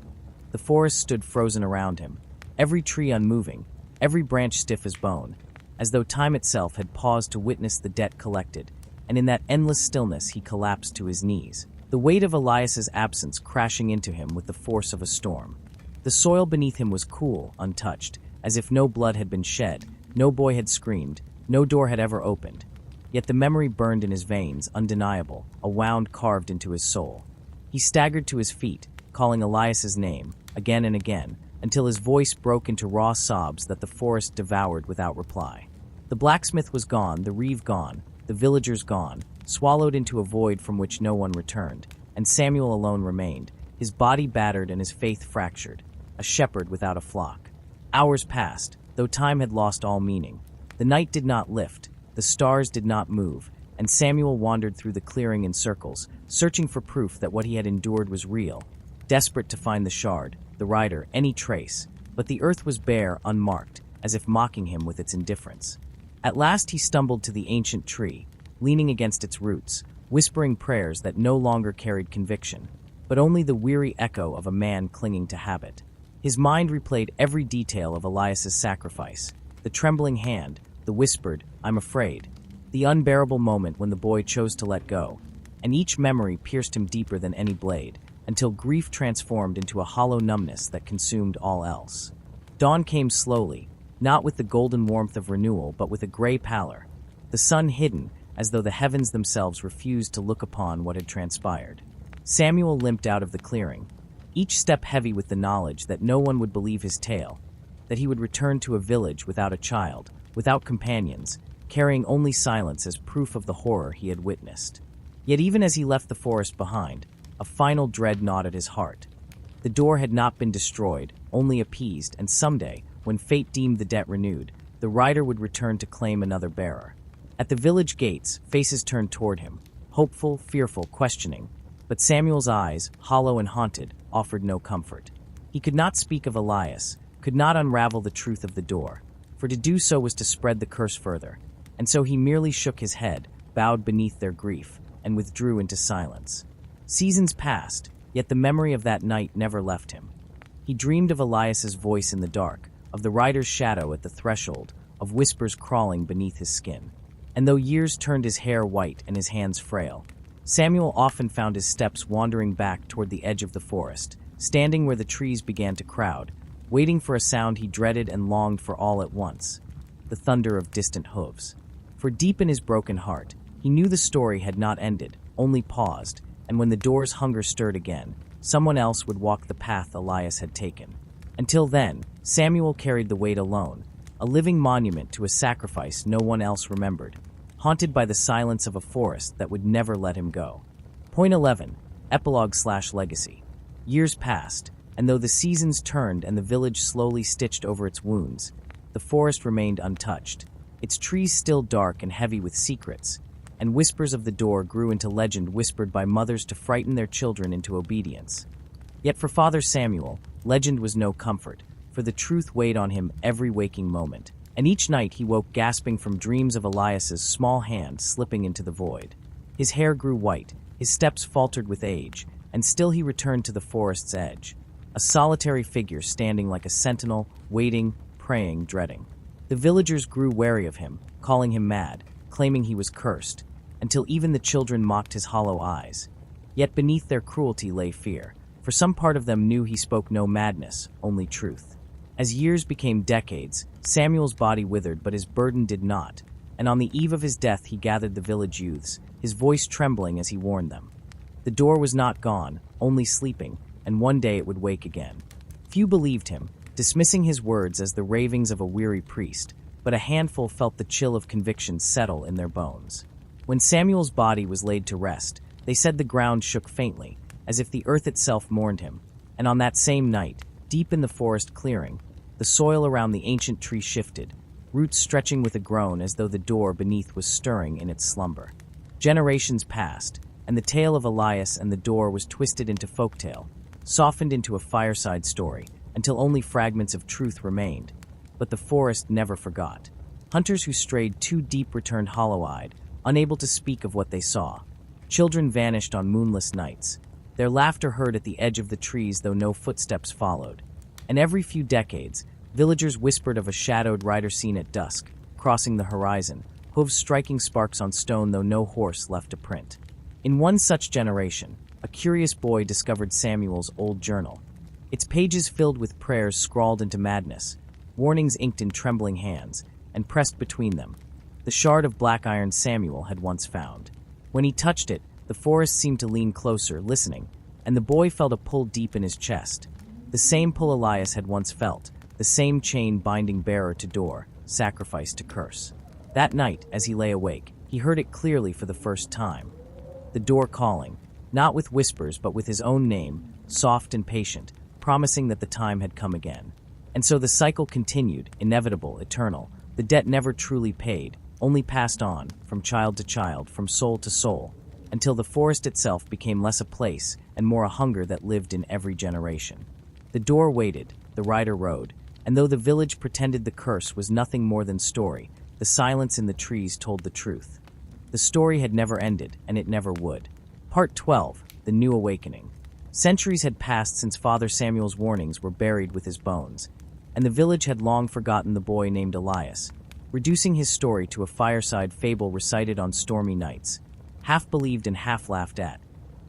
The forest stood frozen around him, every tree unmoving, every branch stiff as bone, as though time itself had paused to witness the debt collected, and in that endless stillness he collapsed to his knees, the weight of Elias's absence crashing into him with the force of a storm. The soil beneath him was cool, untouched, as if no blood had been shed, no boy had screamed, no door had ever opened. Yet the memory burned in his veins, undeniable, a wound carved into his soul. He staggered to his feet, calling Elias's name, again and again, until his voice broke into raw sobs that the forest devoured without reply. The blacksmith was gone, the reeve gone, the villagers gone, swallowed into a void from which no one returned, and Samuel alone remained, his body battered and his faith fractured, a shepherd without a flock. Hours passed, though time had lost all meaning. The night did not lift, the stars did not move, and Samuel wandered through the clearing in circles, searching for proof that what he had endured was real, desperate to find the shard, the rider, any trace, but the earth was bare, unmarked, as if mocking him with its indifference. At last he stumbled to the ancient tree, leaning against its roots, whispering prayers that no longer carried conviction, but only the weary echo of a man clinging to habit. His mind replayed every detail of Elias's sacrifice, the trembling hand, the whispered, "I'm afraid," the unbearable moment when the boy chose to let go, and each memory pierced him deeper than any blade, until grief transformed into a hollow numbness that consumed all else. Dawn came slowly, not with the golden warmth of renewal, but with a gray pallor, the sun hidden, as though the heavens themselves refused to look upon what had transpired. Samuel limped out of the clearing, each step heavy with the knowledge that no one would believe his tale, that he would return to a village without a child, without companions, carrying only silence as proof of the horror he had witnessed. Yet even as he left the forest behind, a final dread gnawed at his heart. The door had not been destroyed, only appeased, and someday, when fate deemed the debt renewed, the rider would return to claim another bearer. At the village gates, faces turned toward him, hopeful, fearful, questioning, But Samuel's eyes, hollow and haunted, offered no comfort. He could not speak of Elias, could not unravel the truth of the door, for to do so was to spread the curse further, and so he merely shook his head, bowed beneath their grief, and withdrew into silence. Seasons passed, yet the memory of that night never left him. He dreamed of Elias's voice in the dark, of the rider's shadow at the threshold, of whispers crawling beneath his skin. And though years turned his hair white and his hands frail, Samuel often found his steps wandering back toward the edge of the forest, standing where the trees began to crowd, waiting for a sound he dreaded and longed for all at once, the thunder of distant hooves. For deep in his broken heart, he knew the story had not ended, only paused, and when the door's hunger stirred again, someone else would walk the path Elias had taken. Until then, Samuel carried the weight alone, a living monument to a sacrifice no one else remembered, haunted by the silence of a forest that would never let him go. Point 11. Epilogue/Legacy. Years passed, and though the seasons turned and the village slowly stitched over its wounds, the forest remained untouched, its trees still dark and heavy with secrets, and whispers of the door grew into legend whispered by mothers to frighten their children into obedience. Yet for Father Samuel, legend was no comfort, for the truth weighed on him every waking moment, and each night he woke gasping from dreams of Elias's small hand slipping into the void. His hair grew white, his steps faltered with age, and still he returned to the forest's edge, a solitary figure standing like a sentinel, waiting, praying, dreading. The villagers grew wary of him, calling him mad, claiming he was cursed, until even the children mocked his hollow eyes. Yet beneath their cruelty lay fear, for some part of them knew he spoke no madness, only truth. As years became decades, Samuel's body withered, but his burden did not, and on the eve of his death he gathered the village youths, his voice trembling as he warned them. The door was not gone, only sleeping, and one day it would wake again. Few believed him, dismissing his words as the ravings of a weary priest, but a handful felt the chill of conviction settle in their bones. When Samuel's body was laid to rest, they said the ground shook faintly, as if the earth itself mourned him, and on that same night, deep in the forest clearing, the soil around the ancient tree shifted, roots stretching with a groan as though the door beneath was stirring in its slumber. Generations passed, and the tale of Elias and the door was twisted into folktale, softened into a fireside story, until only fragments of truth remained. But the forest never forgot. Hunters who strayed too deep returned hollow-eyed, unable to speak of what they saw. Children vanished on moonless nights, their laughter heard at the edge of the trees though no footsteps followed. And every few decades, villagers whispered of a shadowed rider seen at dusk, crossing the horizon, hooves striking sparks on stone though no horse left a print. In one such generation, a curious boy discovered Samuel's old journal, its pages filled with prayers scrawled into madness, warnings inked in trembling hands, and pressed between them, the shard of black iron Samuel had once found. When he touched it, the forest seemed to lean closer, listening, and the boy felt a pull deep in his chest. The same pull Elias had once felt, the same chain binding bearer to door, sacrifice to curse. That night, as he lay awake, he heard it clearly for the first time. The door calling, not with whispers but with his own name, soft and patient, promising that the time had come again. And so the cycle continued, inevitable, eternal, the debt never truly paid, only passed on, from child to child, from soul to soul, until the forest itself became less a place and more a hunger that lived in every generation. The door waited, the rider rode, and though the village pretended the curse was nothing more than story, the silence in the trees told the truth. The story had never ended, and it never would. Part 12. The New Awakening. Centuries had passed since Father Samuel's warnings were buried with his bones, and the village had long forgotten the boy named Elias, reducing his story to a fireside fable recited on stormy nights, half believed and half laughed at.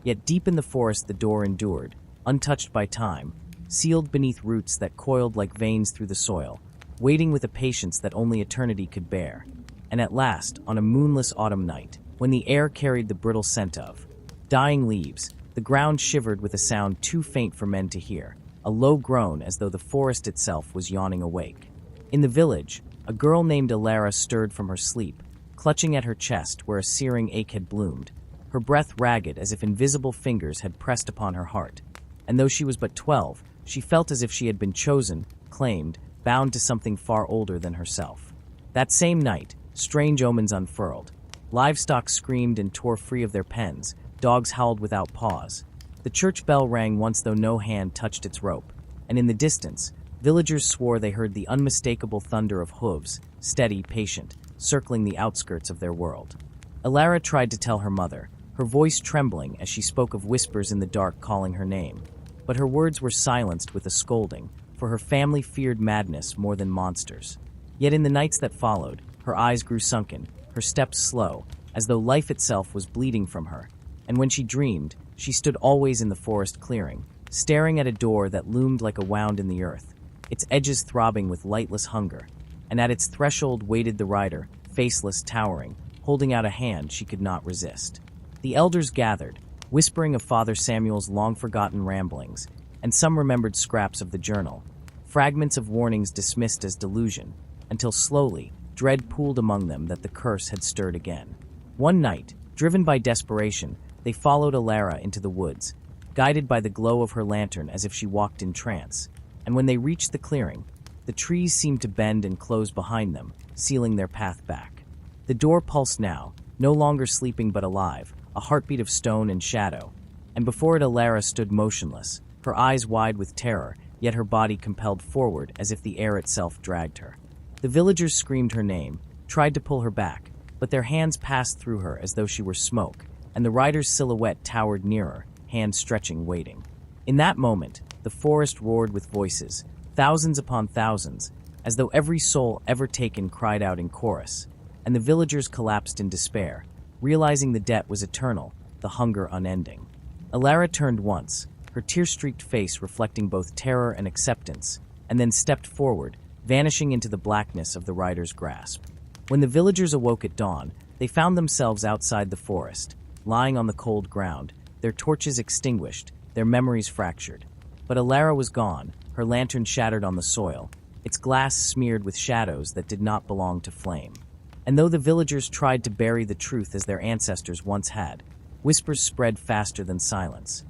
Yet deep in the forest the door endured, untouched by time, sealed beneath roots that coiled like veins through the soil, waiting with a patience that only eternity could bear. And at last, on a moonless autumn night, when the air carried the brittle scent of dying leaves, the ground shivered with a sound too faint for men to hear, a low groan as though the forest itself was yawning awake. In the village, a girl named Alara stirred from her sleep, clutching at her chest where a searing ache had bloomed, her breath ragged as if invisible fingers had pressed upon her heart. And though she was but 12, she felt as if she had been chosen, claimed, bound to something far older than herself. That same night, strange omens unfurled. Livestock screamed and tore free of their pens, dogs howled without pause. The church bell rang once though no hand touched its rope, and in the distance, villagers swore they heard the unmistakable thunder of hooves, steady, patient, circling the outskirts of their world. Alara tried to tell her mother, her voice trembling as she spoke of whispers in the dark calling her name. But her words were silenced with a scolding, for her family feared madness more than monsters. Yet in the nights that followed, her eyes grew sunken, her steps slow, as though life itself was bleeding from her. And when she dreamed, she stood always in the forest clearing, staring at a door that loomed like a wound in the earth, its edges throbbing with lightless hunger. And at its threshold waited the rider, faceless, towering, holding out a hand she could not resist. The elders gathered, whispering of Father Samuel's long-forgotten ramblings, and some remembered scraps of the journal, fragments of warnings dismissed as delusion, until slowly, dread pooled among them that the curse had stirred again. One night, driven by desperation, they followed Alara into the woods, guided by the glow of her lantern as if she walked in trance. And when they reached the clearing, the trees seemed to bend and close behind them, sealing their path back. The door pulsed now, no longer sleeping but alive, a heartbeat of stone and shadow, and before it Alara stood motionless, her eyes wide with terror, yet her body compelled forward as if the air itself dragged her. The villagers screamed her name, tried to pull her back, but their hands passed through her as though she were smoke, and the rider's silhouette towered nearer, hands stretching, waiting. In that moment, the forest roared with voices, thousands upon thousands, as though every soul ever taken cried out in chorus, and the villagers collapsed in despair, realizing the debt was eternal, the hunger unending. Alara turned once, her tear-streaked face reflecting both terror and acceptance, and then stepped forward, vanishing into the blackness of the rider's grasp. When the villagers awoke at dawn, they found themselves outside the forest, lying on the cold ground, their torches extinguished, their memories fractured. But Alara was gone, her lantern shattered on the soil, its glass smeared with shadows that did not belong to flame. And though the villagers tried to bury the truth as their ancestors once had, whispers spread faster than silence.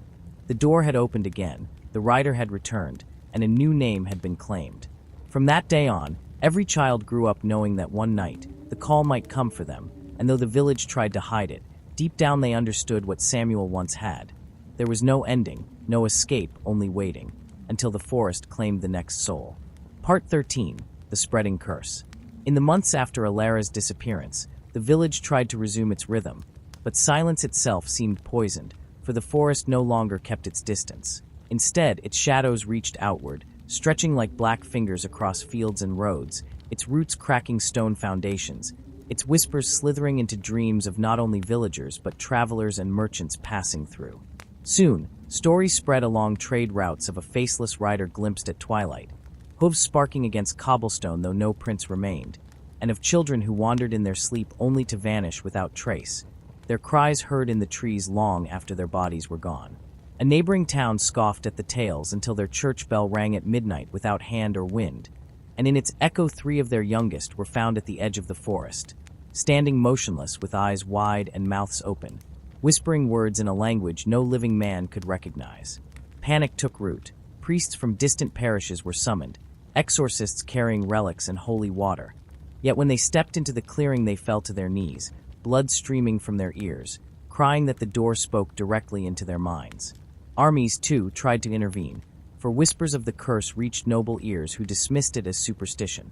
The door had opened again, the rider had returned, and a new name had been claimed. From that day on, every child grew up knowing that one night, the call might come for them, and though the village tried to hide it, deep down they understood what Samuel once had. There was no ending, no escape, only waiting, until the forest claimed the next soul. Part 13. The Spreading Curse. In the months after Alara's disappearance, the village tried to resume its rhythm, but silence itself seemed poisoned, for the forest no longer kept its distance. Instead, its shadows reached outward, stretching like black fingers across fields and roads, its roots cracking stone foundations, its whispers slithering into dreams of not only villagers but travelers and merchants passing through. Soon, stories spread along trade routes of a faceless rider glimpsed at twilight, hooves sparking against cobblestone though no prints remained, and of children who wandered in their sleep only to vanish without trace, their cries heard in the trees long after their bodies were gone. A neighboring town scoffed at the tales until their church bell rang at midnight without hand or wind, and in its echo 3 of their youngest were found at the edge of the forest, standing motionless with eyes wide and mouths open, whispering words in a language no living man could recognize. Panic took root. Priests from distant parishes were summoned, exorcists carrying relics and holy water. Yet when they stepped into the clearing they fell to their knees, blood streaming from their ears, crying that the door spoke directly into their minds. Armies, too, tried to intervene, for whispers of the curse reached noble ears who dismissed it as superstition,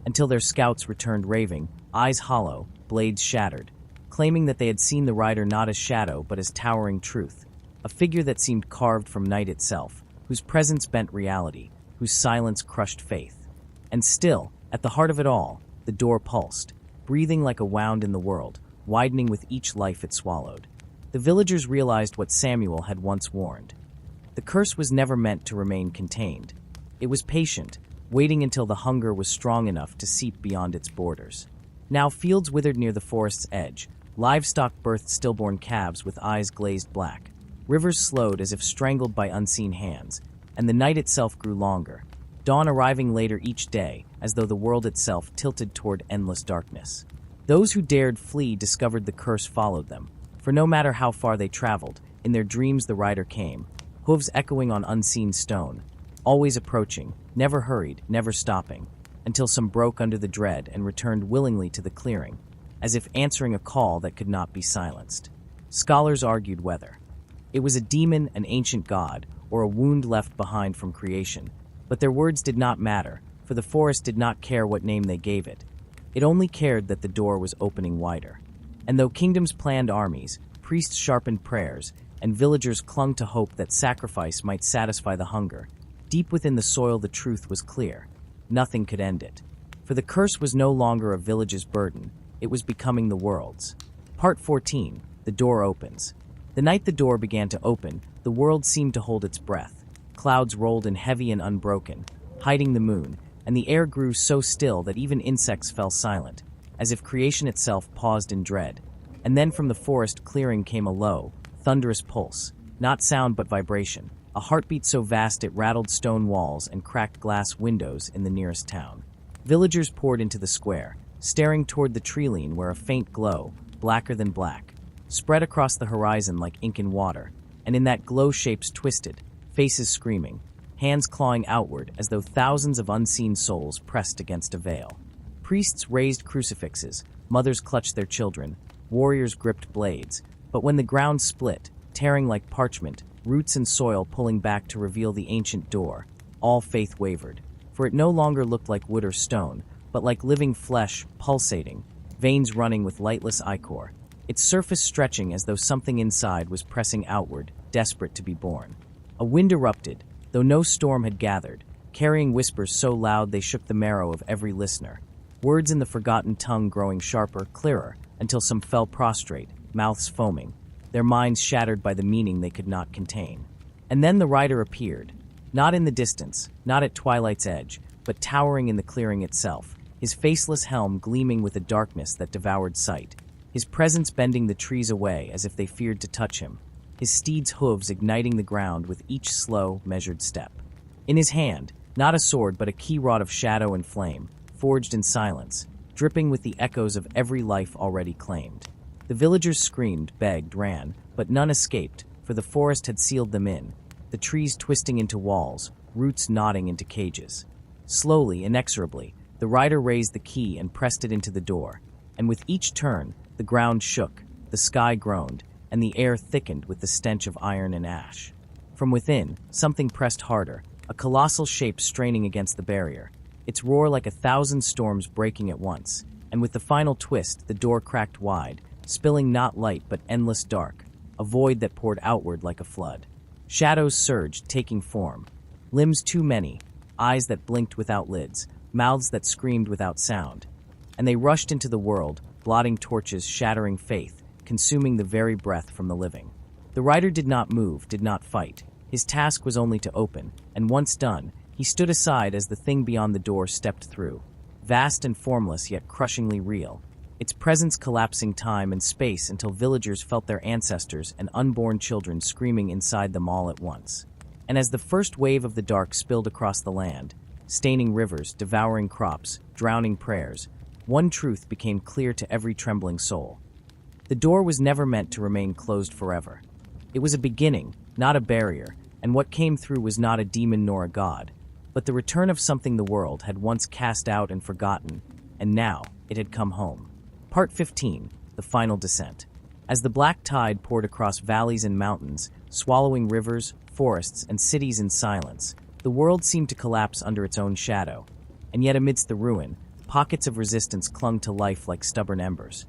until their scouts returned raving, eyes hollow, blades shattered, claiming that they had seen the rider not as shadow but as towering truth, a figure that seemed carved from night itself, whose presence bent reality, whose silence crushed faith. And still, at the heart of it all, the door pulsed, breathing like a wound in the world, widening with each life it swallowed. The villagers realized what Samuel had once warned. The curse was never meant to remain contained. It was patient, waiting until the hunger was strong enough to seep beyond its borders. Now fields withered near the forest's edge, livestock birthed stillborn calves with eyes glazed black, rivers slowed as if strangled by unseen hands, and the night itself grew longer, dawn arriving later each day as though the world itself tilted toward endless darkness. Those who dared flee discovered the curse followed them, for no matter how far they traveled, in their dreams the rider came, hooves echoing on unseen stone, always approaching, never hurried, never stopping, until some broke under the dread and returned willingly to the clearing, as if answering a call that could not be silenced. Scholars argued whether it was a demon, an ancient god, or a wound left behind from creation, but their words did not matter, for the forest did not care what name they gave it. It only cared that the door was opening wider. And though kingdoms planned armies, priests sharpened prayers, and villagers clung to hope that sacrifice might satisfy the hunger, deep within the soil the truth was clear. Nothing could end it. For the curse was no longer a village's burden, it was becoming the world's. Part 14. The door opens. The night the door began to open, the world seemed to hold its breath. Clouds rolled in heavy and unbroken, hiding the moon, and the air grew so still that even insects fell silent, as if creation itself paused in dread. And then from the forest clearing came a low, thunderous pulse, not sound but vibration, a heartbeat so vast it rattled stone walls and cracked glass windows in the nearest town. Villagers poured into the square, staring toward the treeline where a faint glow, blacker than black, spread across the horizon like ink in water, and in that glow shapes twisted, faces screaming, hands clawing outward as though thousands of unseen souls pressed against a veil. Priests raised crucifixes, mothers clutched their children, warriors gripped blades, but when the ground split, tearing like parchment, roots and soil pulling back to reveal the ancient door, all faith wavered, for it no longer looked like wood or stone, but like living flesh, pulsating, veins running with lightless ichor, its surface stretching as though something inside was pressing outward, desperate to be born. A wind erupted, though no storm had gathered, carrying whispers so loud they shook the marrow of every listener, words in the forgotten tongue growing sharper, clearer, until some fell prostrate, mouths foaming, their minds shattered by the meaning they could not contain. And then the rider appeared, not in the distance, not at twilight's edge, but towering in the clearing itself, his faceless helm gleaming with a darkness that devoured sight, his presence bending the trees away as if they feared to touch him, his steed's hooves igniting the ground with each slow, measured step. In his hand, not a sword but a key rod of shadow and flame, forged in silence, dripping with the echoes of every life already claimed. The villagers screamed, begged, ran, but none escaped, for the forest had sealed them in, the trees twisting into walls, roots knotting into cages. Slowly, inexorably, the rider raised the key and pressed it into the door, and with each turn, the ground shook, the sky groaned, and the air thickened with the stench of iron and ash. From within, something pressed harder, a colossal shape straining against the barrier, its roar like 1,000 storms breaking at once, and with the final twist, the door cracked wide, spilling not light but endless dark, a void that poured outward like a flood. Shadows surged, taking form, limbs too many, eyes that blinked without lids, mouths that screamed without sound, and they rushed into the world, blotting torches, shattering faith, consuming the very breath from the living. The rider did not move, did not fight. His task was only to open, and once done, he stood aside as the thing beyond the door stepped through, vast and formless yet crushingly real, its presence collapsing time and space until villagers felt their ancestors and unborn children screaming inside them all at once. And as the first wave of the dark spilled across the land, staining rivers, devouring crops, drowning prayers, one truth became clear to every trembling soul. The door was never meant to remain closed forever. It was a beginning, not a barrier, and what came through was not a demon nor a god, but the return of something the world had once cast out and forgotten, and now it had come home. Part 15. The Final Descent. As the black tide poured across valleys and mountains, swallowing rivers, forests, and cities in silence, the world seemed to collapse under its own shadow, and yet amidst the ruin, pockets of resistance clung to life like stubborn embers.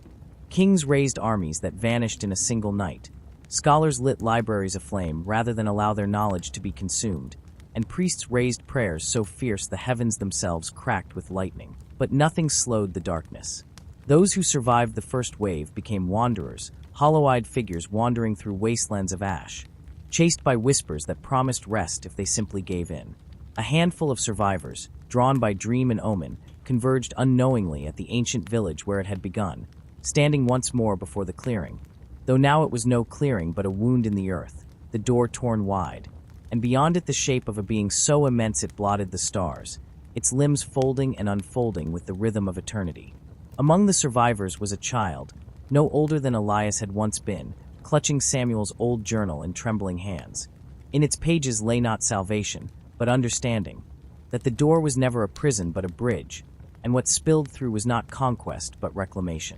Kings raised armies that vanished in a single night. Scholars lit libraries aflame rather than allow their knowledge to be consumed, and priests raised prayers so fierce the heavens themselves cracked with lightning. But nothing slowed the darkness. Those who survived the first wave became wanderers, hollow-eyed figures wandering through wastelands of ash, chased by whispers that promised rest if they simply gave in. A handful of survivors, drawn by dream and omen, converged unknowingly at the ancient village where it had begun, standing once more before the clearing, though now it was no clearing but a wound in the earth, the door torn wide, and beyond it the shape of a being so immense it blotted the stars, its limbs folding and unfolding with the rhythm of eternity. Among the survivors was a child, no older than Elias had once been, clutching Samuel's old journal in trembling hands. In its pages lay not salvation, but understanding, that the door was never a prison but a bridge, and what spilled through was not conquest but reclamation.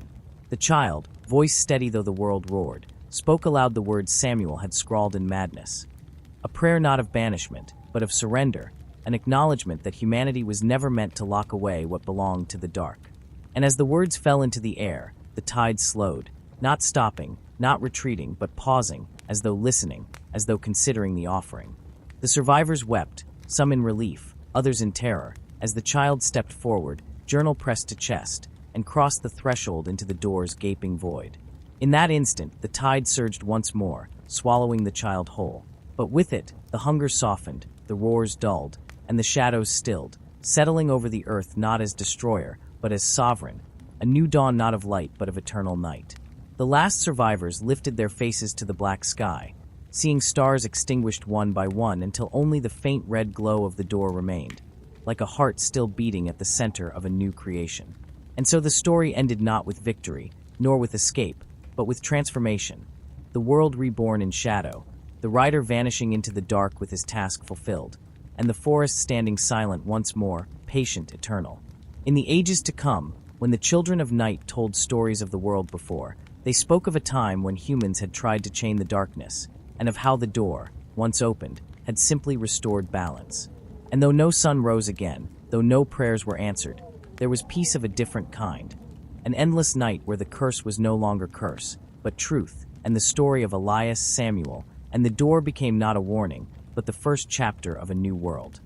The child, voice steady though the world roared, spoke aloud the words Samuel had scrawled in madness. A prayer not of banishment, but of surrender, an acknowledgement that humanity was never meant to lock away what belonged to the dark. And as the words fell into the air, the tide slowed, not stopping, not retreating, but pausing, as though listening, as though considering the offering. The survivors wept, some in relief, others in terror, as the child stepped forward, journal pressed to chest, and crossed the threshold into the door's gaping void. In that instant, the tide surged once more, swallowing the child whole. But with it, the hunger softened, the roars dulled, and the shadows stilled, settling over the earth not as destroyer, but as sovereign, a new dawn not of light but of eternal night. The last survivors lifted their faces to the black sky, seeing stars extinguished one by one until only the faint red glow of the door remained, like a heart still beating at the center of a new creation. And so the story ended not with victory, nor with escape, but with transformation. The world reborn in shadow, the rider vanishing into the dark with his task fulfilled, and the forest standing silent once more, patient, eternal. In the ages to come, when the children of night told stories of the world before, they spoke of a time when humans had tried to chain the darkness, and of how the door, once opened, had simply restored balance. And though no sun rose again, though no prayers were answered, there was peace of a different kind. An endless night where the curse was no longer curse, but truth, and the story of Elias Samuel, and the door became not a warning, but the first chapter of a new world.